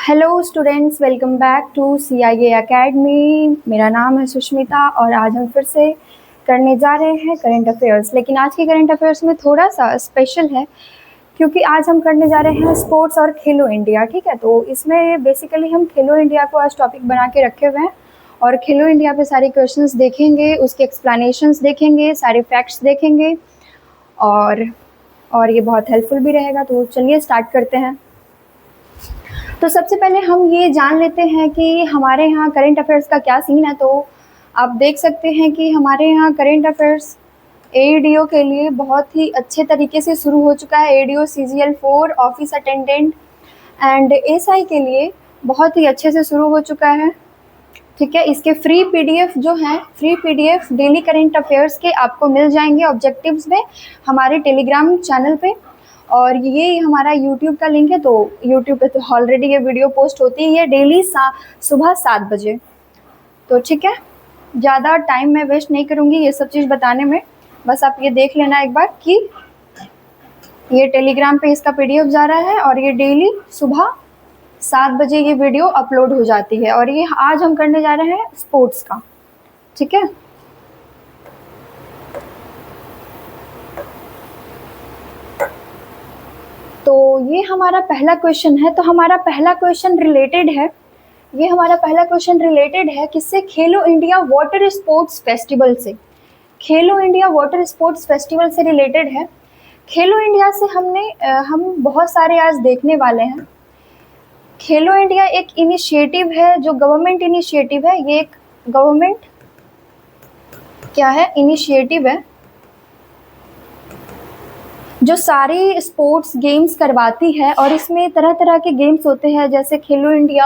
Hello students, welcome back to CIA academy. मेरा नाम है सुष्मिता और आज हम फिर से करने जा रहे हैं करंट अफेयर्स। लेकिन आज के करंट अफेयर्स में थोड़ा सा स्पेशल है क्योंकि आज हम करने जा रहे हैं स्पोर्ट्स और खेलो इंडिया। ठीक है, तो इसमें बेसिकली हम खेलो इंडिया को आज टॉपिक बना के रखे हुए हैं और खेलो इंडिया पे सारे क्वेश्चंस देखेंगे, उसके एक्सप्लेनेशंस देखेंगे, सारे फैक्ट्स देखेंगे और ये बहुत हेल्पफुल भी रहेगा। तो चलिए स्टार्ट करते हैं। तो सबसे पहले हम ये जान लेते हैं कि हमारे यहाँ करंट अफेयर्स का क्या सीन है। तो आप देख सकते हैं कि हमारे यहाँ करंट अफेयर्स AEDO के लिए बहुत ही अच्छे तरीके से शुरू हो चुका है। AEDO CGL 4 office attendant and SI के लिए बहुत ही अच्छे से शुरू हो चुका है। ठीक है, इसके फ्री PDF जो हैं, free PDF daily current affairs के आपको मिल जाएंगे ऑब्जेक्टिव्स में हमारे टेलीग्राम चैनल पे। और ये हमारा यूट्यूब का लिंक है, तो यूट्यूब पे तो ऑलरेडी ये वीडियो पोस्ट होती है डेली सुबह 7 बजे। तो ठीक है, ज़्यादा टाइम मैं वेस्ट नहीं करूँगी ये सब चीज़ बताने में। बस आप ये देख लेना एक बार कि ये टेलीग्राम पे इसका PDF जा रहा है और ये डेली सुबह 7 बजे ये वीडियो अपलोड हो जाती है। और ये आज हम करने जा रहे हैं स्पोर्ट्स का। ठीक है, तो ये हमारा पहला क्वेश्चन है। तो हमारा पहला क्वेश्चन रिलेटेड है, ये हमारा पहला क्वेश्चन रिलेटेड है किससे? खेलो इंडिया वाटर स्पोर्ट्स फेस्टिवल से। खेलो इंडिया वाटर स्पोर्ट्स फेस्टिवल से रिलेटेड है। खेलो इंडिया से हम बहुत सारे आज देखने वाले हैं। खेलो इंडिया एक इनिशिएटिव है जो गवर्नमेंट इनिशिएटिव है। ये एक गवर्नमेंट क्या है? इनिशिएटिव है जो सारी स्पोर्ट्स गेम्स करवाती है और इसमें तरह तरह के गेम्स होते हैं जैसे खेलो इंडिया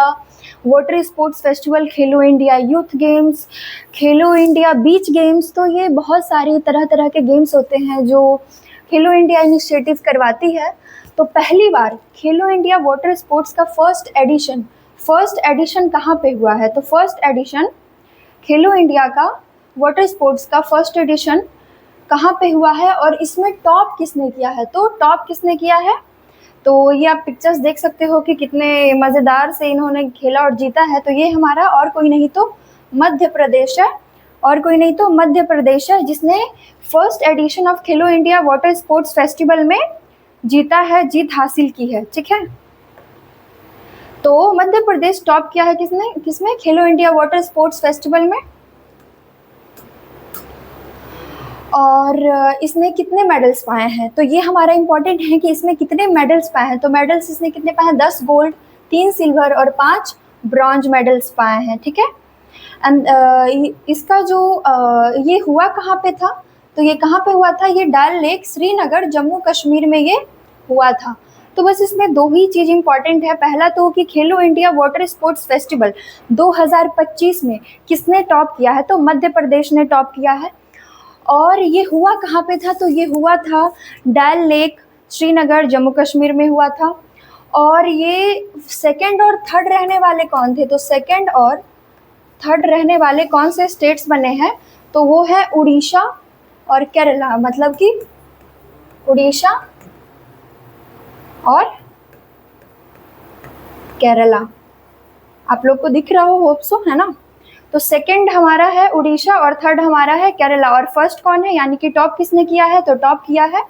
वाटर स्पोर्ट्स फेस्टिवल, खेलो इंडिया यूथ गेम्स, खेलो इंडिया बीच गेम्स। तो ये बहुत सारी तरह तरह के गेम्स होते हैं जो खेलो इंडिया इनिशिएटिव करवाती है। तो पहली बार खेलो इंडिया वाटर स्पोर्ट्स का फर्स्ट एडिशन कहाँ पे हुआ है? तो फर्स्ट एडिशन खेलो इंडिया का वाटर स्पोर्ट्स का फर्स्ट एडिशन कहाँ पे हुआ है और इसमें टॉप किसने किया है? तो टॉप किसने किया है? तो ये आप पिक्चर्स देख सकते हो कि कितने मज़ेदार से इन्होंने खेला और जीता है। तो ये हमारा और कोई नहीं तो मध्य प्रदेश है, और कोई नहीं तो मध्य प्रदेश है जिसने first edition of Khelo India water sports festival में जीता है, जीत हासिल की है। ठीक है, तो मध्य प्रदेश टॉप किया है किसमें? खेलो इंडिया वाटर स्पोर्ट्स फेस्टिवल में। और इसने कितने मेडल्स पाए हैं? तो ये हमारा इम्पोर्टेंट है कि इसमें कितने मेडल्स पाए हैं। तो मेडल्स इसने कितने पाए हैं? 10 गोल्ड, 3 सिल्वर और 5 ब्रॉन्ज मेडल्स पाए हैं। ठीक है, एंड इसका जो ये हुआ कहाँ पे था? तो ये कहाँ पे हुआ था? ये डल लेक, श्रीनगर, जम्मू कश्मीर में ये हुआ था। तो बस इसमें दो ही चीज़ इम्पॉर्टेंट है। पहला तो कि खेलो इंडिया वाटर स्पोर्ट्स फेस्टिवल 2025 में किसने टॉप किया है? तो मध्य प्रदेश ने टॉप किया है। और ये हुआ कहाँ पे था? तो ये हुआ था डल लेक, श्रीनगर, जम्मू कश्मीर में हुआ था। और ये सेकंड और थर्ड रहने वाले कौन थे? तो सेकंड और थर्ड रहने वाले कौन से स्टेट्स बने हैं? तो वो है उड़ीसा और केरला। मतलब कि उड़ीसा और केरला। आप लोग को दिख रहा हो, होप सो, है ना? तो सेकंड हमारा है उड़ीसा और थर्ड हमारा है केरला। और फर्स्ट कौन है, यानी कि टॉप किसने किया है? तो टॉप किया है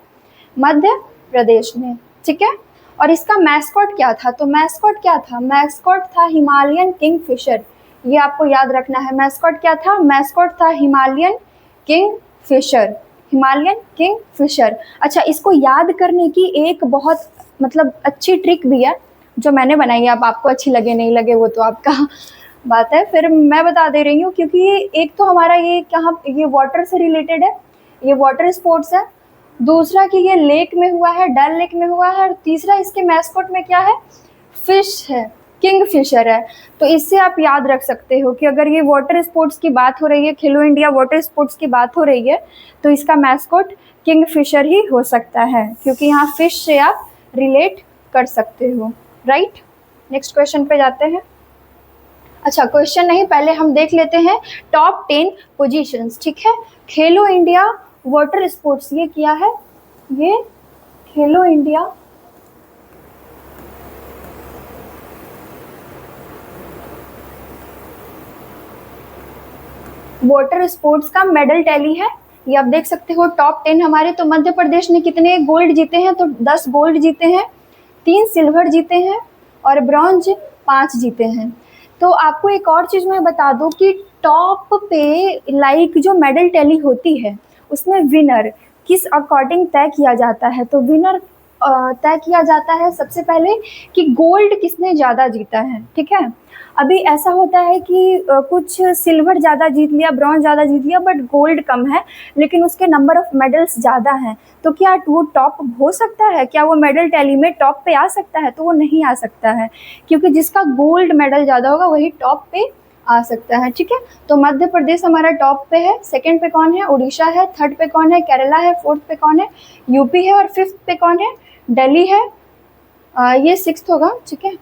मध्य प्रदेश ने। ठीक है, और इसका मैस्कॉट क्या था? तो मैस्कॉट क्या था? मैस्कॉट था हिमालयन किंग फिशर। ये आपको याद रखना है। मैस्कॉट क्या था? मैस्कॉट था Himalayan kingfisher. Himalayan kingfisher. अच्छा, इसको याद करने की एक बहुत अच्छी ट्रिक भी है जो मैंने बनाई है। अब आपको अच्छी लगे नहीं लगे वो तो आपका बात है, फिर मैं बता दे रही हूँ क्योंकि एक तो हमारा ये ये वाटर से रिलेटेड है, ये वाटर स्पोर्ट्स है। दूसरा कि ये लेक में हुआ है, डल लेक में हुआ है। और तीसरा इसके मैस्कॉट में क्या है? फिश है, किंग फिशर है। तो इससे आप याद रख सकते हो कि अगर ये वाटर स्पोर्ट्स की बात हो रही है, खेलो इंडिया वाटर स्पोर्ट्स की बात हो रही है, तो इसका मैस्कॉट किंग फिशर ही हो सकता है क्योंकि यहाँ फिश से आप रिलेट कर सकते हो। राइट, नेक्स्ट क्वेश्चन पे जाते हैं। अच्छा, क्वेश्चन नहीं, पहले हम देख लेते हैं टॉप 10 पोजीशंस। ठीक है, खेलो इंडिया वाटर स्पोर्ट्स ये किया है, ये खेलो इंडिया वाटर स्पोर्ट्स का मेडल टैली है, ये आप देख सकते हो टॉप 10 हमारे। तो मध्य प्रदेश ने कितने गोल्ड जीते हैं, तो 10 गोल्ड जीते हैं, 3 सिल्वर जीते हैं और ब्रॉन्ज 5 जीते हैं। तो आपको एक और चीज़ मैं बता दूं कि टॉप पे लाइक जो मेडल टैली होती है उसमें विनर किस अकॉर्डिंग तय किया जाता है, तो विनर तय किया जाता है सबसे पहले कि गोल्ड किसने ज़्यादा जीता है, ठीक है। अभी ऐसा होता है कि कुछ सिल्वर ज़्यादा जीत लिया, ब्रॉन्ज ज़्यादा जीत लिया, बट गोल्ड कम है, लेकिन उसके नंबर ऑफ मेडल्स ज़्यादा हैं, तो क्या वो टॉप हो सकता है, क्या वो मेडल टैली में टॉप पे आ सकता है, तो वो नहीं आ सकता है, क्योंकि जिसका गोल्ड मेडल ज़्यादा होगा वही टॉप पे आ सकता है, ठीक है। तो मध्य प्रदेश हमारा टॉप पे है, सेकंड पे कौन है, उड़ीसा है, थर्ड पे कौन है, केरला है, फोर्थ पे कौन है, यूपी है, और फिफ्थ पे कौन है, दिल्ली है, ये सिक्स्थ होगा, ठीक है।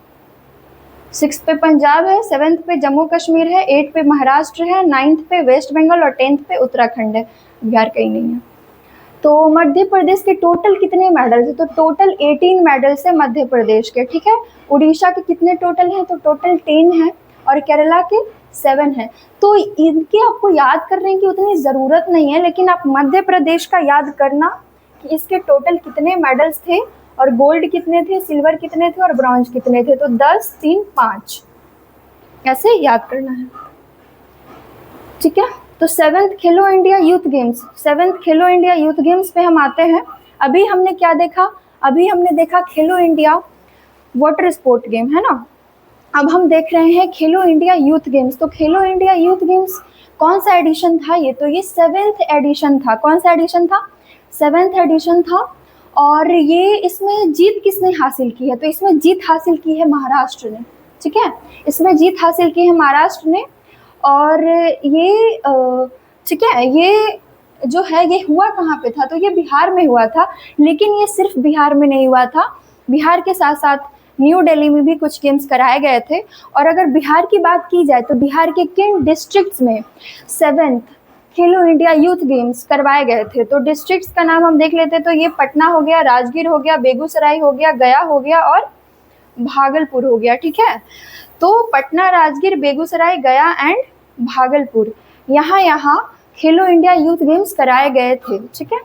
सिक्स्थ पे पंजाब है, सेवेंथ पे जम्मू कश्मीर है, 8th पे महाराष्ट्र है, 9th पे वेस्ट बंगाल और 10th पे उत्तराखंड है, बिहार कहीं नहीं है। तो मध्य प्रदेश के टोटल कितने मेडल्स है, तो टोटल 18 मेडल्स है मध्य प्रदेश के, ठीक है। उड़ीसा के कितने टोटल हैं, तो टोटल 10 है, और केरला के 7 है। तो इनके आपको याद करने की उतनी ज़रूरत नहीं है, लेकिन आप मध्य प्रदेश का याद करना कि इसके टोटल कितने मेडल्स थे और गोल्ड कितने थे, सिल्वर कितने थे और ब्रॉन्ज कितने थे, तो 10, 3, 5 ऐसे याद करना है, ठीक है। तो 7th खेलो इंडिया यूथ गेम्स, 7th खेलो इंडिया यूथ गेम्स पे हम आते हैं। अभी हमने क्या देखा, अभी हमने देखा खेलो इंडिया वाटर स्पोर्ट गेम, है ना। अब हम देख रहे हैं खेलो इंडिया यूथ गेम्स। तो खेलो इंडिया यूथ गेम्स कौन सा एडिशन था ये, तो ये 7th एडिशन था। कौन सा एडिशन था, 7th एडिशन था। और ये इसमें जीत किसने हासिल की है, तो इसमें जीत हासिल की है महाराष्ट्र ने, ठीक है, इसमें जीत हासिल की है महाराष्ट्र ने। और ये ठीक है, ये जो है ये हुआ कहाँ पे था, तो ये बिहार में हुआ था, लेकिन ये सिर्फ बिहार में नहीं हुआ था, बिहार के साथ साथ न्यू दिल्ली में भी कुछ गेम्स कराए गए थे। और अगर बिहार की बात की जाए तो बिहार के किन डिस्ट्रिक्ट्स में 7th खेलो इंडिया यूथ गेम्स करवाए गए थे, तो डिस्ट्रिक्ट्स का नाम हम देख लेते, तो ये पटना हो गया, राजगीर हो गया, बेगूसराय हो गया, गया हो गया और भागलपुर हो गया, ठीक है। तो पटना, राजगीर, बेगूसराय, गया एंड भागलपुर, यहाँ खेलो इंडिया यूथ गेम्स कराए गए थे, ठीक है।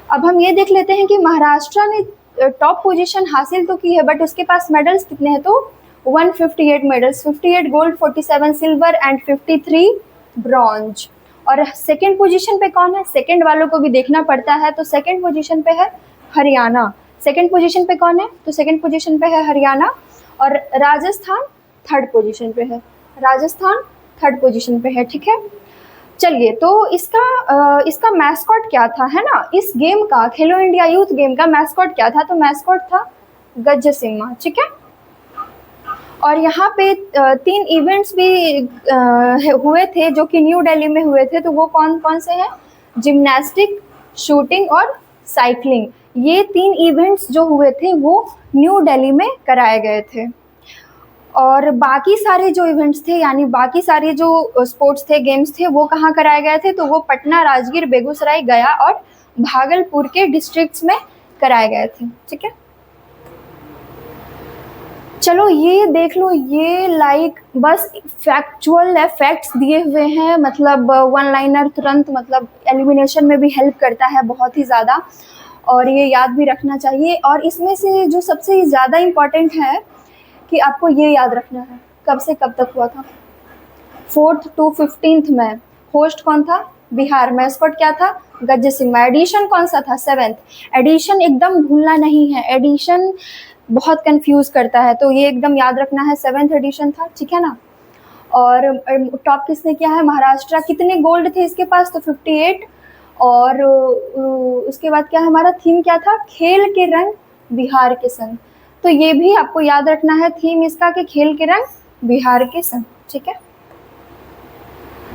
अब हम ये देख लेते हैं कि महाराष्ट्र ने टॉप पोजीशन हासिल तो की है, बट उसके पास मेडल्स कितने हैं, तो 158 medals, 58 gold, 47 silver and 53 bronze. और सेकंड पोजीशन पे कौन है, सेकंड वालों को भी देखना पड़ता है, तो सेकंड पोजीशन पे है हरियाणा। सेकंड पोजीशन पे कौन है, तो सेकंड पोजीशन पे है हरियाणा। और राजस्थान थर्ड पोजीशन पे है, राजस्थान थर्ड पोजीशन पे है, ठीक है। चलिए, तो इसका मैस्कॉट क्या था, है ना, इस गेम का, खेलो इंडिया यूथ गेम का मैस्कॉट क्या था, तो मैस्कॉट था गज सिम्हा, ठीक है। और यहाँ पे 3 इवेंट्स भी हुए थे जो कि न्यू दिल्ली में हुए थे, तो वो कौन कौन से हैं, जिम्नास्टिक, शूटिंग और साइकिलिंग। ये 3 इवेंट्स जो हुए थे वो न्यू दिल्ली में कराए गए थे। और बाकी सारे जो इवेंट्स थे, यानी बाकी सारे जो स्पोर्ट्स थे, गेम्स थे, वो कहाँ कराए गए थे, तो वो पटना, राजगीर, बेगूसराय, गया और भागलपुर के डिस्ट्रिक्ट्स में कराए गए थे, ठीक है। चलो ये देख लो, ये लाइक बस फैक्चुअल है, फैक्ट्स दिए हुए हैं, मतलब वन लाइनर, तुरंत मतलब एलिमिनेशन में भी हेल्प करता है बहुत ही ज़्यादा, और ये याद भी रखना चाहिए। और इसमें से जो सबसे ज़्यादा इम्पॉर्टेंट है कि आपको ये याद रखना है कब से कब तक हुआ था, 4th to 15th में। होस्ट कौन था, बिहार। मैस्कॉट क्या था, गज सिम्हा। एडिशन कौन सा था, 7th। एडिशन एकदम भूलना नहीं है, एडिशन बहुत कंफ्यूज करता है, तो ये एकदम याद रखना है, 7th एडिशन था, ठीक है ना। और टॉप किसने किया है, महाराष्ट्र। कितने गोल्ड थे इसके पास, तो 58। और उसके बाद क्या हमारा थीम क्या था, खेल के रंग बिहार के संग, तो ये भी आपको याद रखना है थीम इसका कि खेल के रंग बिहार के संग, ठीक है।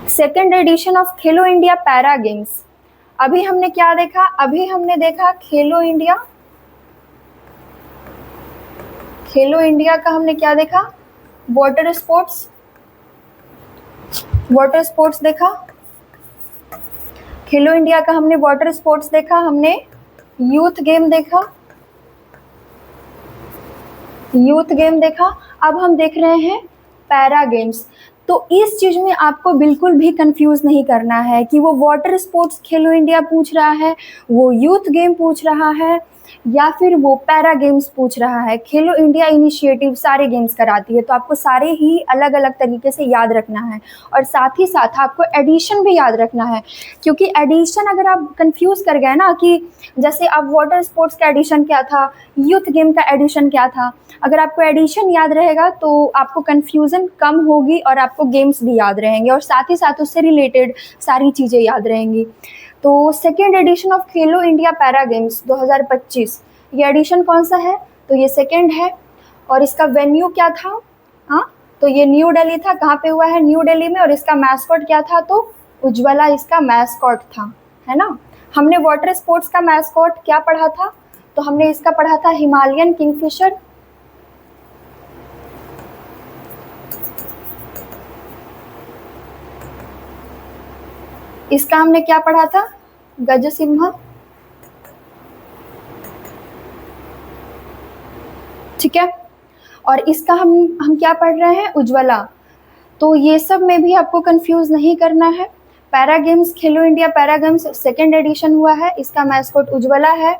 Second edition of Khelo India para games. अभी हमने क्या देखा, अभी हमने देखा खेलो इंडिया का हमने क्या देखा, वाटर स्पोर्ट्स देखा। खेलो इंडिया का हमने वाटर स्पोर्ट्स देखा, हमने यूथ गेम देखा, अब हम देख रहे हैं पैरा गेम्स। तो इस चीज़ में आपको बिल्कुल भी कंफ्यूज नहीं करना है कि वो वाटर स्पोर्ट्स खेलो इंडिया पूछ रहा है, वो यूथ गेम पूछ रहा है, या फिर वो पैरा गेम्स पूछ रहा है। खेलो इंडिया इनिशिएटिव सारे गेम्स कराती है, तो आपको सारे ही अलग अलग तरीके से याद रखना है। और साथ ही साथ आपको एडिशन भी याद रखना है, क्योंकि एडिशन अगर आप कंफ्यूज कर गए ना कि जैसे आप वाटर स्पोर्ट्स का एडिशन क्या था, यूथ गेम का एडिशन क्या था, अगर आपको एडिशन याद रहेगा तो आपको कन्फ्यूज़न कम होगी और आपको गेम्स भी याद रहेंगे और साथ ही साथ उससे रिलेटेड सारी चीज़ें याद रहेंगी। तो second edition of Khelo India para games 2025, ये एडिशन कौन सा है? तो ये सेकेंड है। और इसका वेन्यू क्या था? हाँ, तो ये न्यू दिल्ली था। कहाँ पे हुआ है? न्यू दिल्ली में। और इसका मैस्कॉट क्या था? तो उज्ज्वला इसका मैस्कॉट था, है ना। हमने वाटर स्पोर्ट्स का मैस्कॉट क्या पढ़ा था? तो हमने इसका पढ़ा था हिमालयन किंगफिशर। इसका हमने क्या पढ़ा था? गजसिम्हा। ठीक है। और इसका हम क्या पढ़ रहे हैं? उज्ज्वला। तो ये सब में भी आपको कंफ्यूज नहीं करना है। पैरा गेम्स, खेलो India para games second edition हुआ है, इसका मैस्कॉट उज्ज्वला है।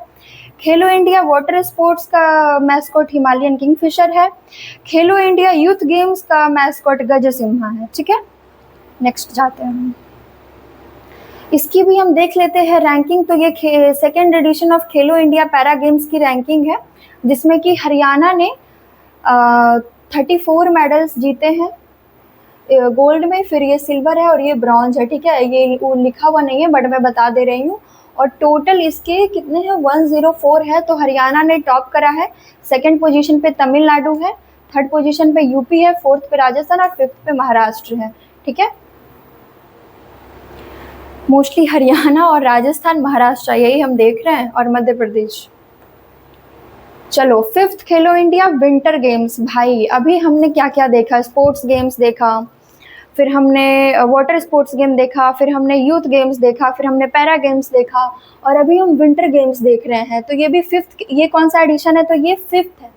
खेलो इंडिया वाटर स्पोर्ट्स का मैस्कॉट हिमालयन किंगफिशर है। खेलो इंडिया यूथ गेम्स का मैस्कॉट गजसिम्हा है। ठीक है, नेक्स्ट जाते हैं हम। इसकी भी हम देख लेते हैं रैंकिंग। तो ये second edition of Khelo India para games की रैंकिंग है, जिसमें कि हरियाणा ने 34 मेडल्स जीते हैं गोल्ड में, फिर ये सिल्वर है और ये ब्रॉन्ज है। ठीक है, ये वो लिखा हुआ नहीं है बट मैं बता दे रही हूँ। और टोटल इसके कितने हैं? 104 है। तो हरियाणा ने टॉप करा है। सेकंड पोजीशन पे तमिलनाडु है, थर्ड पोजीशन पे यूपी है, फोर्थ पे राजस्थान और फिफ्थ पे महाराष्ट्र है। ठीक है, मोस्टली हरियाणा और राजस्थान, महाराष्ट्र यही हम देख रहे हैं, और मध्य प्रदेश। चलो, फिफ्थ खेलो इंडिया विंटर गेम्स। भाई अभी हमने क्या क्या देखा? स्पोर्ट्स गेम्स देखा, फिर हमने वाटर स्पोर्ट्स गेम देखा, फिर हमने यूथ गेम्स देखा, फिर हमने पैरा गेम्स देखा, और अभी हम विंटर गेम्स देख रहे हैं। तो ये भी फिफ्थ, ये कौन सा एडिशन है? तो ये फिफ्थ है।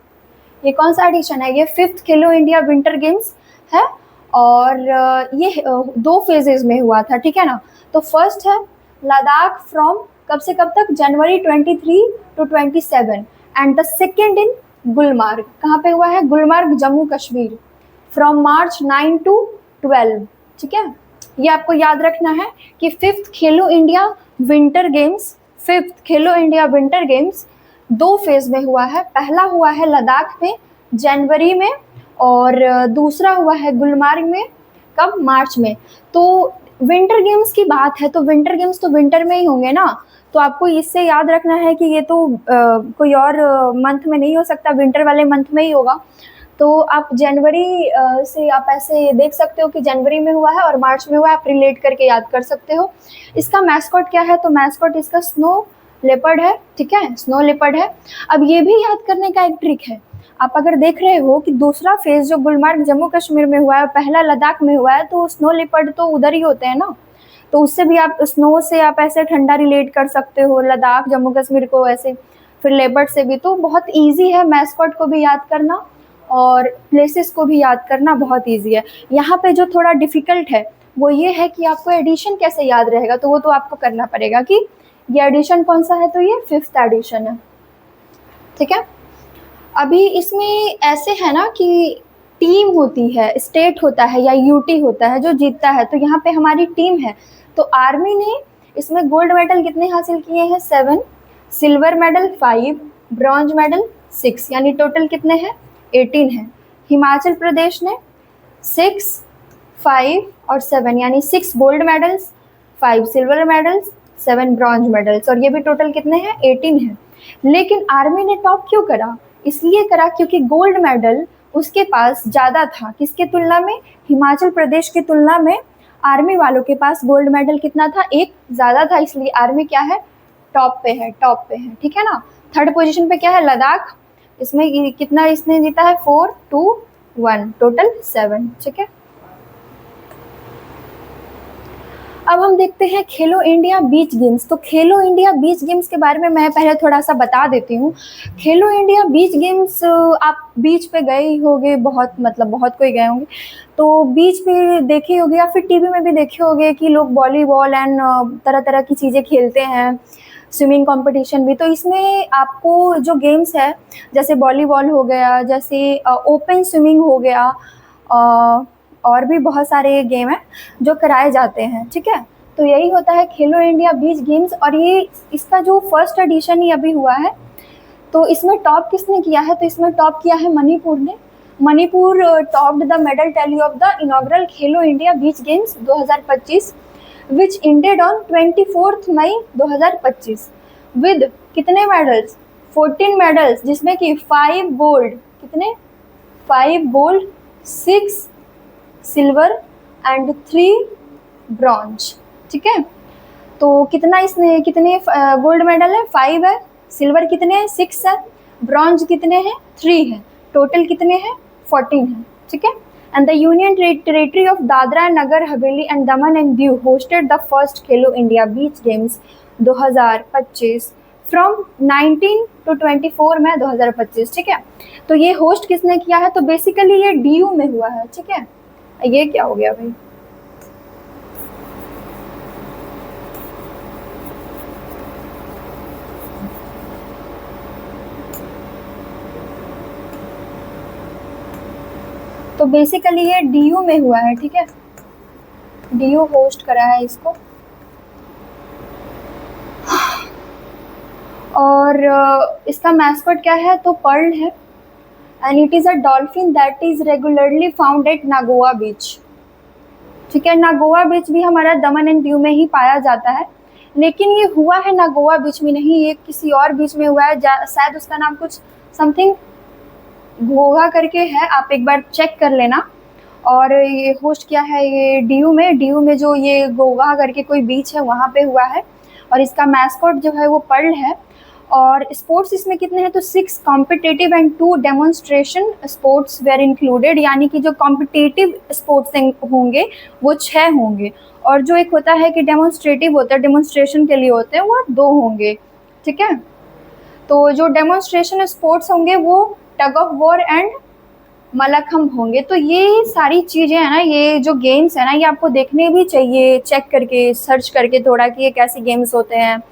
ये कौन सा एडिशन है? ये फिफ्थ खेलो इंडिया विंटर गेम्स है। और ये 2 फेजेस में हुआ था। ठीक है ना। तो फर्स्ट है लद्दाख फ्रॉम कब से कब तक? जनवरी 23 to 27। And the second in Gulmarg. कहाँ पे हुआ है? Gulmarg, Jammu Kashmir, from March 9 to 12। ठीक है, ये आपको याद रखना है कि फिफ्थ खेलो इंडिया विंटर गेम्स, फिफ्थ खेलो इंडिया विंटर गेम्स 2 फेज में हुआ है। पहला हुआ है लद्दाख में जनवरी में, और दूसरा हुआ है गुलमार्ग में कब? मार्च में। तो विंटर गेम्स की बात है तो विंटर गेम्स तो विंटर में ही होंगे ना। तो आपको इससे याद रखना है कि ये तो कोई और मंथ में नहीं हो सकता, विंटर वाले मंथ में ही होगा। तो आप जनवरी से आप ऐसे देख सकते हो कि जनवरी में हुआ है और मार्च में हुआ है, आप रिलेट करके याद कर सकते हो। इसका मैस्कॉट क्या है? तो मैस्कॉट इसका स्नो लेपर्ड है। ठीक है, स्नो लेपर्ड है। अब ये भी याद करने का एक ट्रिक है। आप अगर देख रहे हो कि दूसरा फेज जो गुलमार्ग जम्मू कश्मीर में हुआ है, पहला लद्दाख में हुआ है, तो स्नो लेपर्ड तो उधर ही होते हैं ना। तो उससे भी आप स्नो से आप ऐसे ठंडा रिलेट कर सकते हो, लद्दाख जम्मू कश्मीर को ऐसे, फिर लेपर्ड से भी। तो बहुत ईजी है मैस्कॉट को भी याद करना, और प्लेसेस को भी याद करना बहुत ईजी है। यहाँ पे जो थोड़ा डिफ़िकल्ट है वो ये है कि आपको एडिशन कैसे याद रहेगा। तो वो तो आपको करना पड़ेगा कि ये एडिशन कौन सा है? तो ये फिफ्थ एडिशन है। ठीक है, अभी इसमें ऐसे है ना कि टीम होती है, स्टेट होता है या यूटी होता है जो जीतता है। तो यहाँ पे हमारी टीम है। तो आर्मी ने इसमें गोल्ड मेडल कितने हासिल किए हैं? 7, सिल्वर मेडल 5, ब्रॉन्ज मेडल 6, यानी टोटल कितने हैं? 18 है। हिमाचल प्रदेश ने 6, 5 और 7, यानी 6 gold medals, 5 silver medals, 7 bronze medals, और ये भी टोटल कितने हैं? 18 है। लेकिन आर्मी ने टॉप क्यों करा? इसलिए करा क्योंकि गोल्ड मेडल उसके पास ज़्यादा था। किसके तुलना में? हिमाचल प्रदेश की तुलना में आर्मी वालों के पास गोल्ड मेडल कितना था? 1 ज़्यादा था, इसलिए आर्मी क्या है? टॉप पे है, टॉप पे है। ठीक है ना। थर्ड पोजीशन पे क्या है? लद्दाख। इसमें कितना इसने जीता है? 4, 2, 1, टोटल 7। ठीक है, अब हम देखते हैं खेलो इंडिया बीच गेम्स। तो खेलो इंडिया बीच गेम्स के बारे में मैं पहले थोड़ा सा बता देती हूँ। खेलो इंडिया बीच गेम्स, आप बीच पे गए ही होंगे, बहुत मतलब बहुत कोई गए होंगे, तो बीच पे देखे होंगे या फिर टीवी में भी देखे होंगे कि लोग वॉलीबॉल एंड तरह तरह की चीज़ें खेलते हैं, स्विमिंग कंपटीशन भी। तो इसमें आपको जो गेम्स है, जैसे वॉलीबॉल हो गया, जैसे ओपन स्विमिंग हो गया, और भी बहुत सारे गेम हैं जो कराए जाते हैं, ठीक है। तो यही होता है खेलो इंडिया बीच गेम्स, और ये इसका जो फर्स्ट एडिशन ही अभी हुआ है। तो इसमें टॉप किसने किया है? तो इसमें टॉप किया है मणिपुर ने। Manipur topped the medal tally of the inaugural Khelo India beach games 2025 which ended on 24 May 2025 with कितने मेडल्स? 14 मेडल्स, जिसमें कि 5 गोल्ड, कितने? 5 गोल्ड, 6 सिल्वर एंड 3 ब्रॉन्ज, ठीक है। तो कितना इसने कितने गोल्ड मेडल है? 5 है। सिल्वर कितने हैं? 6 है। ब्रॉन्ज कितने हैं? 3 है। टोटल कितने हैं? 14 है, ठीक है। And the union territory of Dadra and Nagar Haveli and Daman and Diu hosted the first Khelo India beach games 2025 from 19 to 24 में 2025, ठीक है। तो ये होस्ट किसने किया है? तो बेसिकली ये डीयू में हुआ है, ठीक है। ये क्या हो गया भाई? तो बेसिकली ये डीयू में हुआ है, ठीक है। डीयू होस्ट करा है इसको। और इसका मैस्कॉट क्या है? तो पर्ल है। And it is a dolphin that is regularly found at Nagoa beach, ठीक है। नागोआ बीच भी हमारा दमन एंड दीव में ही पाया जाता है, लेकिन ये हुआ है नागोआ बीच में नहीं, ये किसी और बीच में हुआ है, शायद उसका नाम कुछ समथिंग घोघा करके है, आप एक बार चेक कर लेना। और ये होस्ट किया है ये डीयू में जो ये घोघा करके कोई बीच है वहाँ पे हुआ है। और इसका मैस्कॉट जो है वो पर्ल है। और स्पोर्ट्स इसमें कितने हैं? तो 6 competitive and 2 demonstration sports were included, यानी कि जो कॉम्पिटिटिव स्पोर्ट्स होंगे वो 6 होंगे, और जो एक होता है कि डेमोन्स्ट्रेटिव होता है, डेमोन्स्ट्रेशन के लिए होते हैं, वो 2 होंगे, ठीक है। तो जो डेमोन्स्ट्रेशन स्पोर्ट्स होंगे वो tug of war and mallakhamb होंगे। तो ये सारी चीज़ें हैं ना, ये जो गेम्स है ना, ये आपको देखने भी चाहिए, चेक करके सर्च करके थोड़ा कि ये कैसे गेम्स होते हैं,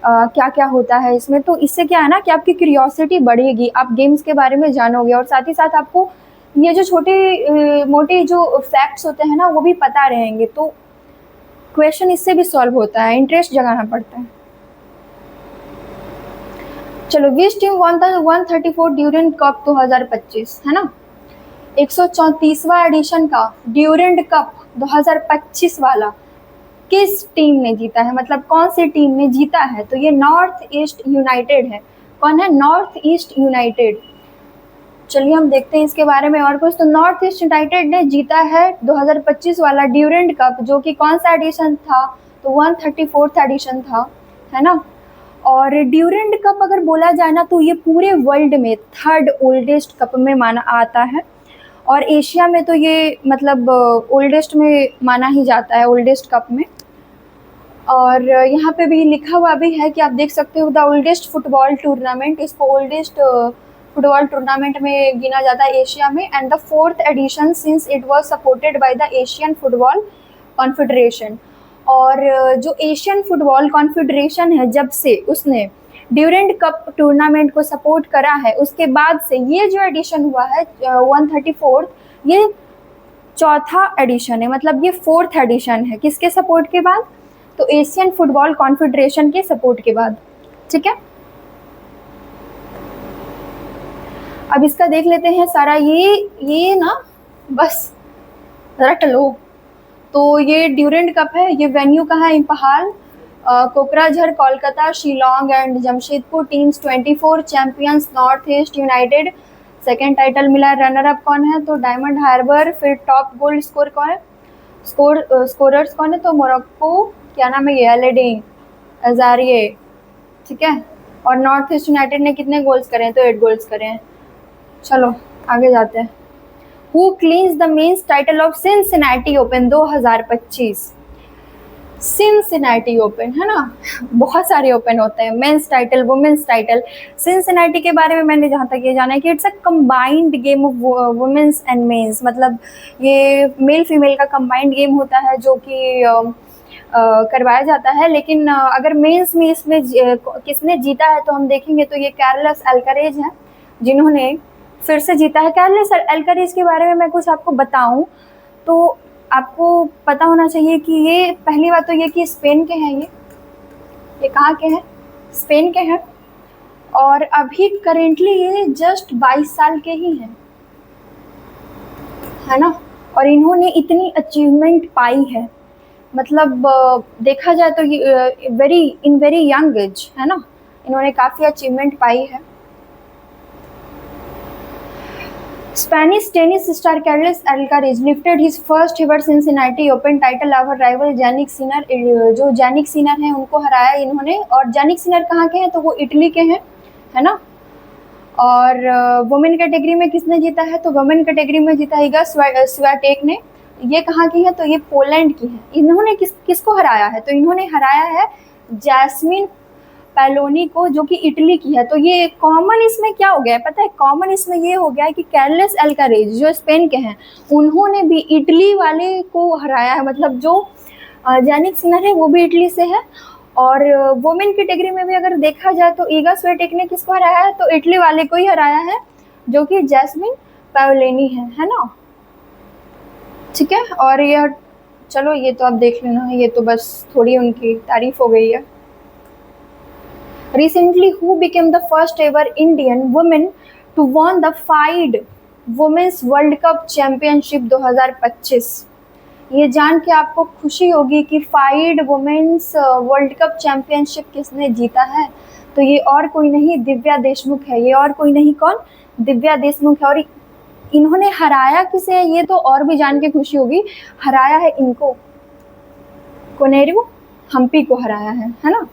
क्या क्या होता है इसमें। तो इससे क्या है ना कि आपकी क्यूरियोसिटी बढ़ेगी, आप गेम्स के बारे में जानोगे, और साथ ही साथ आपको ये जो छोटे मोटे जो फैक्ट्स होते हैं ना वो भी पता रहेंगे। तो क्वेश्चन इससे भी सॉल्व होता है, इंटरेस्ट जगाना पड़ता है। चलो, which team won the 134 Durand cup 2025, है ना। 134वां एडिशन का ड्यूरेंट कप 2025 वाला किस टीम ने जीता है? मतलब कौन सी टीम ने जीता है? तो ये नॉर्थ ईस्ट यूनाइटेड है। कौन है? North east United. चलिए हम देखते हैं इसके बारे में और कुछ। तो नॉर्थ ईस्ट यूनाइटेड ने जीता है 2025 वाला ड्यूरेंट कप, जो कि कौन सा एडिशन था? तो 134th एडिशन था, है ना। और ड्यूरेंट कप अगर बोला जाए ना तो ये पूरे वर्ल्ड में 3rd ओल्डेस्ट कप में माना आता है, और एशिया में तो ये मतलब ओल्डेस्ट में माना ही जाता है, ओल्डेस्ट कप में। और यहाँ पे भी लिखा हुआ भी है कि आप देख सकते हो, द ओल्डेस्ट फुटबॉल टूर्नामेंट, इसको ओल्डेस्ट फुटबॉल टूर्नामेंट में गिना जाता है एशिया में, and the 4th edition since it was supported by the Asian Football Confederation. और जो एशियन फुटबॉल कॉन्फेडरेशन है, जब से उसने ड्यूरेंट कप टूर्नामेंट को सपोर्ट करा है, उसके बाद से ये जो एडिशन हुआ है 134, ये 4था एडिशन है, मतलब ये 4th एडिशन है। किसके सपोर्ट के बाद? तो एशियन फुटबॉल कॉन्फेडरेशन के सपोर्ट के बाद, ठीक है। अब इसका देख लेते हैं सारा, ये ना बस रट लो। तो ये ड्यूरेंट कप है, ये वेन्यू कहाँ है? Imphal, Kokrajhar, Kolkata, Shillong and Jamshedpur teams 24 champions north east United. Second title मिला है। रनर अप कौन है? तो डायमंड हार्बर। फिर टॉप गोल स्कोर कौन है? स्कोरर्स कौन है? तो मोरक्को, क्या नाम है ये? एलेडिन अजारिये, ठीक है। और नॉर्थ ईस्ट यूनाइटेड ने कितने गोल्स करे हैं? तो 8 गोल्स करे हैं। चलो आगे जाते हैं। Who cleans the men's title of Cincinnati Open 2025? Cincinnati Open, है ना। बहुत सारे ओपन होते हैं, men's title, women's title. Cincinnati के बारे में मैंने जहाँ तक ये जाना है कि it's a combined game of women's and men's, मतलब ये मेल फीमेल का कंबाइंड गेम होता है जो कि करवाया जाता है। लेकिन अगर मेंस में इसमें किसने जीता है तो हम देखेंगे तो ये कार्लोस अल्कारेज हैं जिन्होंने फिर से जीता है। कार्लोस अल्कारेज के बारे में मैं कुछ आपको बताऊं तो आपको पता होना चाहिए कि ये पहली बात तो ये कि स्पेन के हैं, ये कहाँ के हैं, स्पेन के हैं। और अभी करेंटली ये जस्ट 22 साल के ही हैं, है ना। और इन्होंने इतनी अचीवमेंट पाई है, मतलब देखा जाए तो इन वेरी यंग एज, है ना, इन्होंने काफ़ी अचीवमेंट पाई है। Spanish tennis star Carlos Alcaraz lifted his first ever Cincinnati Open title over rival Jannik Sinner, जो जैनिक सिनर हैं उनको हराया इन्होंने। और जैनिक सिनर कहाँ के हैं तो वो इटली के हैं, है ना। और वुमेन कैटेगरी में किसने जीता है तो वुमेन कैटेगरी में जीता है स्वियाटेक ने। ये कहाँ की है तो ये पोलैंड की है। इन्होंने किसको हराया है तो इन्होंने हराया है जैस्मिन पैलोनी को, जो कि इटली की है। तो ये कॉमन इसमें क्या हो गया है पता है, कॉमन इसमें ये हो गया है कि कार्लोस अल्कारेज जो स्पेन के हैं उन्होंने भी इटली वाले को हराया है, मतलब जो जैनिक सिनर है वो भी इटली से है। और वुमेन कैटेगरी में भी अगर देखा जाए तो ईगा स्वियाटेक ने किसको हराया है तो इटली वाले को ही हराया है जो कि जैस्मिन पैलोनी है ना। ठीक है, और ये चलो ये तो आप देख लेना, ये तो बस थोड़ी उनकी तारीफ हो गई है। Recently, who became the first ever Indian woman to won the FIDE Women's World Cup Championship 2025? ये जान के आपको खुशी होगी कि FIDE Women's world cup championship किसने जीता है तो ये और कोई नहीं दिव्या देशमुख है। ये और कोई नहीं कौन, दिव्या देशमुख है। और इन्होंने हराया किसे है ये तो और भी जान के खुशी होगी, हराया है इनको, कोनेरू हम्पी को हराया है ना।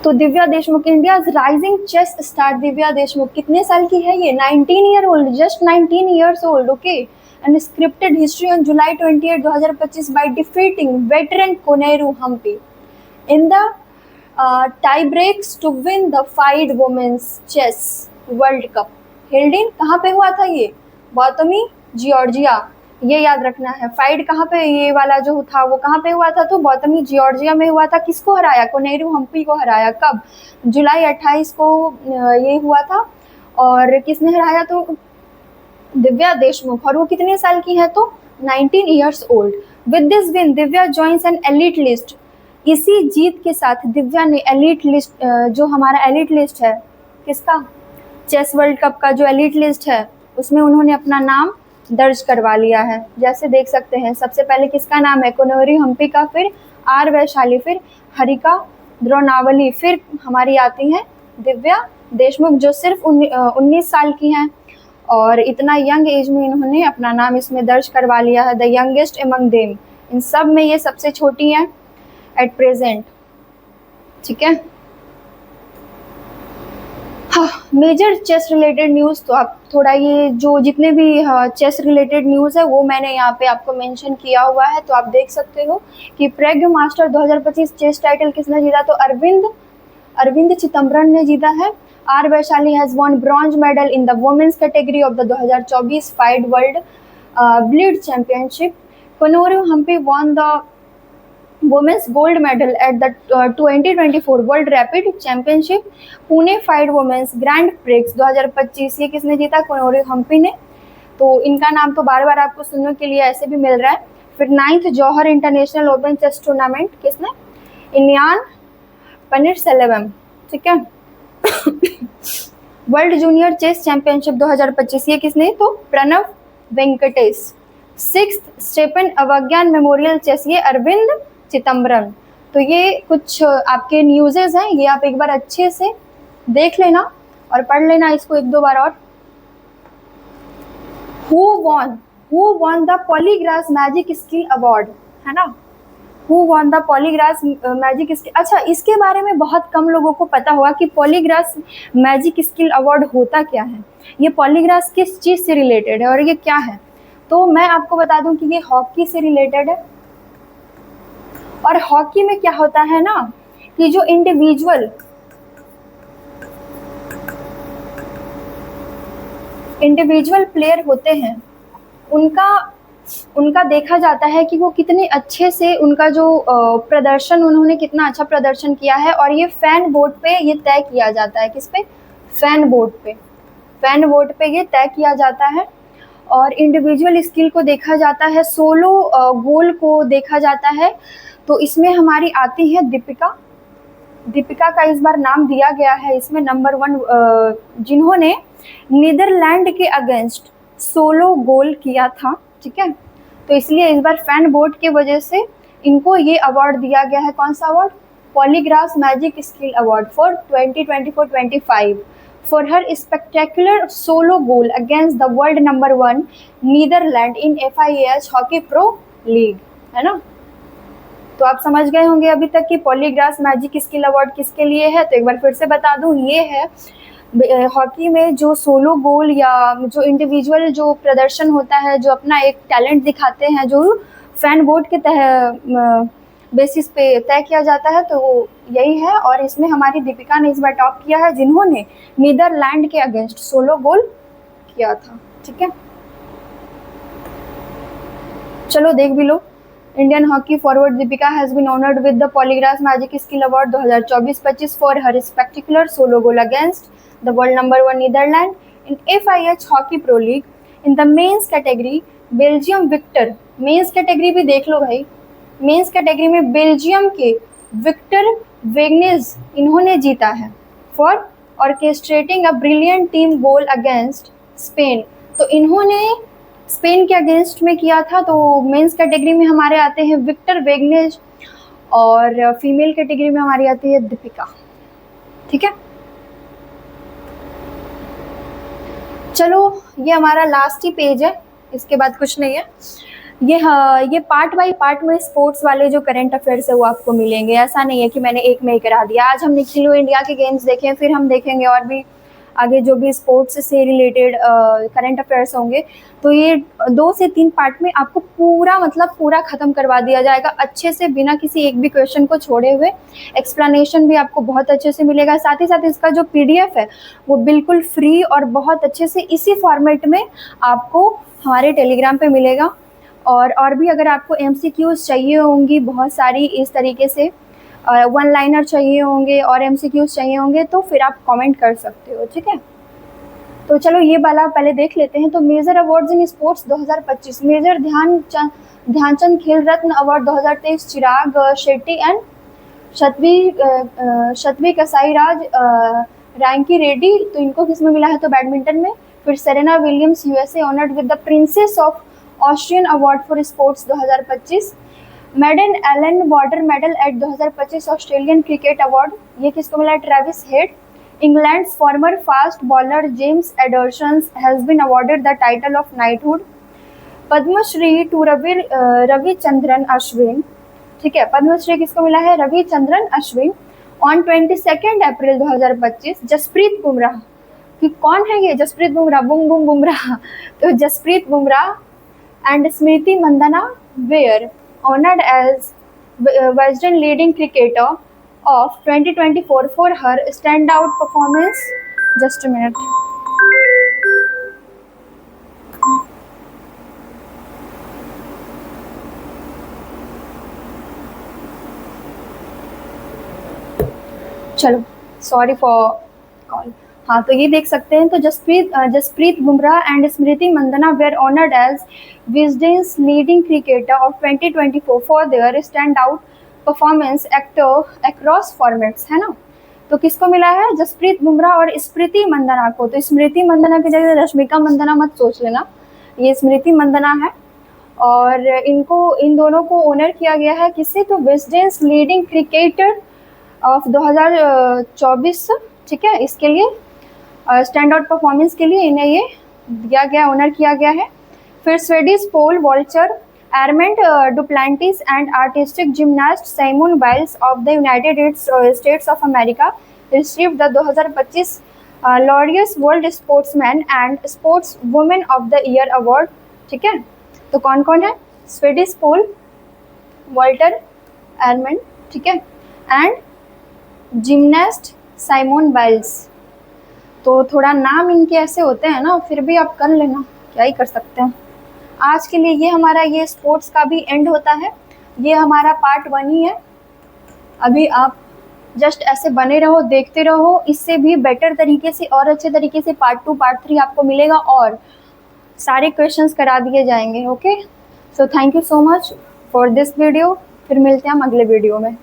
तो Divya Deshmukh, India rising chess star Divya Deshmukh कितने साल की है ये, 19 year old, just 19 years old, okay. And scripted history on July 28, 2025 by defeating veteran Koneru Humpy in the tie breaks to win the FIDE women's chess world cup. Held in कहाँ पे हुआ था ये, बॉटमी जॉर्जिया, ये याद रखना है। FIDE कहाँ पे, ये वाला जो था वो कहाँ पे हुआ था तो बॉटमी जॉर्जिया में हुआ था। किसको हराया, कोनेरू हम्पी को हराया। कब, जुलाई 28 को ये हुआ था। और किसने हराया तो दिव्या देशमुख, और वो कितने साल की है तो 19 years old. With this win Divya joins an elite list. इसी जीत के साथ दिव्या ने एलिट लिस्ट, जो हमारा एलिट लिस्ट है किसका, चेस वर्ल्ड कप का जो एलिट लिस्ट है उसमें उन्होंने अपना नाम दर्ज करवा लिया है। जैसे देख सकते हैं सबसे पहले किसका नाम है, कोनेरू हम्पी का, फिर आर वैशाली, फिर हरिका द्रोनावली, फिर हमारी आती हैं दिव्या देशमुख जो सिर्फ 19 साल की हैं। और इतना यंग एज में इन्होंने अपना नाम इसमें दर्ज करवा लिया है, द यंगेस्ट एमंग देम। इन सब में ये सबसे छोटी हैं एट प्रेजेंट, ठीक है। हाँ, मेजर चेस रिलेटेड न्यूज़ तो आप थोड़ा ये जो जितने भी चेस रिलेटेड न्यूज़ है वो मैंने यहाँ पे आपको मेंशन किया हुआ है, तो आप देख सकते हो कि प्रैग मास्टर 2025 चेस टाइटल किसने जीता तो अरविंद चिदम्बरम ने जीता है। R Vaishali has won bronze medal in the women's category of the 2024 FIDE world blitz championship. Koneru Humpy won the women's gold medal at the 2024 world rapid championship. Pune FIDE women's grand prix 2025, ये किसने जीता, कोनेरू हम्पी ने। तो इनका नाम तो बार बार आपको सुनने के लिए ऐसे भी मिल रहा है। फिर 9th जौहर इंटरनेशनल ओपन चेस टूर्नामेंट किसने, इनियान पनीरसेल्वम, ठीक है। वर्ल्ड जूनियर चेस चैंपियनशिप 2025, ये किसने तो Pranav Venkatesh. 6th Stefan Avagyan memorial chess, ये अरविंद चिदम्बरम। तो ये कुछ आपके न्यूज़ेज हैं, ये आप एक बार अच्छे से देख लेना और पढ़ लेना इसको एक दो बार और। Who won the Polygrass magic skill award, है ना। Who won the Polygrass magic skill, अच्छा इसके बारे में बहुत कम लोगों को पता होगा कि पॉलीग्रास मैजिक स्किल अवार्ड होता क्या है। ये पॉलीग्रास किस चीज़ से रिलेटेड है और ये क्या है, तो मैं आपको बता दूं कि ये हॉकी से रिलेटेड है। और हॉकी में क्या होता है ना कि जो इंडिविजुअल प्लेयर होते हैं उनका उनका देखा जाता है कि वो कितने अच्छे से उनका जो प्रदर्शन, उन्होंने कितना अच्छा प्रदर्शन किया है, और ये फैन वोट पे ये तय किया जाता है। किस पे? फैन वोट पे ये तय किया जाता है। और इंडिविजुअल स्किल को देखा जाता है, सोलो गोल को देखा जाता है। तो इसमें हमारी आती है दीपिका का इस बार नाम दिया गया है इसमें नंबर 1, जिन्होंने नीदरलैंड के अगेंस्ट सोलो गोल किया था। ठीक है, तो इसलिए इस बार फैन वोट की वजह से इनको ये अवार्ड दिया गया है। कौन सा award? Polygraph magic skill award for 2024-25 for her spectacular solo goal against the world number 1 Netherlands in FIH hockey pro league, है ना। तो आप समझ गए होंगे अभी तक कि पॉलीग्राफ मैजिक स्किल अवार्ड किसके लिए है। तो एक बार फिर से बता दूं, ये है हॉकी में जो सोलो गोल या जो इंडिविजुअल जो प्रदर्शन होता है, जो अपना एक टैलेंट दिखाते हैं, जो फैन वोट के बेसिस पे तय किया जाता है, तो वो यही है। और इसमें हमारी दीपिका ने इस बार टॉप किया है, जिन्होंने नीदरलैंड के अगेंस्ट सोलो गोल किया था। ठीक है, चलो देख भी लो। Indian hockey forward Deepika has been honoured with the polygraph magic skill award 2024-25 for her spectacular solo goal against the world number 1 Netherland in FIH hockey pro league in the men's category. Belgium Victor, men's category भी देख लो भाई, men's category में Belgium के Victor Wegnez इन्होंने जीता है for orchestrating a brilliant team goal against Spain. तो इन्होंने स्पेन के अगेंस्ट में किया था। तो मेंस कैटेगरी में हमारे आते हैं विक्टर वेगनेज, और फीमेल कैटेगरी में हमारी आती है दीपिका। ठीक है, चलो ये हमारा लास्ट ही पेज है, इसके बाद कुछ नहीं है। ये पार्ट बाय पार्ट में स्पोर्ट्स वाले जो करंट अफेयर्स है वो आपको मिलेंगे। ऐसा नहीं है कि मैंने एक में ही करा दिया। आज हमने खेलो इंडिया के गेम्स देखे, फिर हम देखेंगे और भी आगे जो भी स्पोर्ट्स से रिलेटेड करंट अफेयर्स होंगे। तो ये 2 से 3 पार्ट में आपको पूरा खत्म करवा दिया जाएगा अच्छे से, बिना किसी एक भी क्वेश्चन को छोड़े हुए। एक्सप्लेनेशन भी आपको बहुत अच्छे से मिलेगा। साथ ही साथ इसका जो PDF है वो बिल्कुल फ्री और बहुत अच्छे से इसी फॉर्मेट में आपको हमारे टेलीग्राम पे मिलेगा। और भी अगर आपको MCQs चाहिए होंगी बहुत सारी इस तरीके से, 1 लाइनर चाहिए होंगे और MCQs चाहिए होंगे, तो फिर आप कमेंट कर सकते हो। ठीक है, तो चलो ये वाला पहले देख लेते हैं। तो major awards in sports 2025, major Dhyan Chand Khel Ratna award 2023 Chirag Shetty and Satwik Sairaj Rankireddy. तो इनको किस में मिला है? तो बैडमिंटन में। फिर Serena Williams USA honoured with the princess of Austrian award for sports 2025। Maiden Allan Border medal at 2025 Australian cricket award, ये किसको मिला है? Travis Head. England's former fast bowler James Anderson has been awarded the title of knighthood. Padmashri to Ravichandran Ashwin. ठीक है, पद्मश्री किसको मिला है? Ravichandran Ashwin. On 22 April 2025 Jasprit Bumrah, कि कौन है ये? जसप्रीत बुमराह, बुम बुम बुमराह। तो Jasprit Bumrah and Smriti Mandana were honored as Wisden leading cricketer of 2024 for her standout performance. Just a minute. चलो, sorry for call. हाँ, तो ये देख सकते हैं। तो Jasprit Bumrah and Smriti Mandhana were honoured as Wisden's leading cricketer of 2024 for their stand out performance across formats, है ना। तो किसको मिला है? जसप्रीत बुमराह और स्मृति मंदना को। तो स्मृति मंदना की जगह रश्मिका मंदना मत सोच लेना, ये स्मृति मंदना है। और इन दोनों को ऑनर किया गया है किससे? तो विजडेंस लीडिंग क्रिकेटर ऑफ 2024। ठीक है, इसके लिए स्टैंड आउट परफॉर्मेंस के लिए इन्हें ये दिया गया, ऑनर किया गया है। फिर Swedish pole vaulter Armand Duplantis and artistic gymnast Simone Biles of the United States of America received the 2025 Laureus world sportsman and sportswoman of the year award. ठीक है, तो कौन कौन है? स्वीडिश पोल वॉल्टर एयरमैन, ठीक है, and gymnast Simon Biles. तो थोड़ा नाम इनके ऐसे होते हैं ना, फिर भी आप कर लेना, क्या ही कर सकते हैं। आज के लिए ये हमारा ये स्पोर्ट्स का भी एंड होता है। ये हमारा पार्ट 1 ही है। अभी आप जस्ट ऐसे बने रहो, देखते रहो, इससे भी बेटर तरीके से और अच्छे तरीके से पार्ट 2 पार्ट 3 आपको मिलेगा और सारे क्वेश्चंस करा दिए जाएंगे। Okay, so thank you so much for this video. फिर मिलते हैं हम अगले वीडियो में।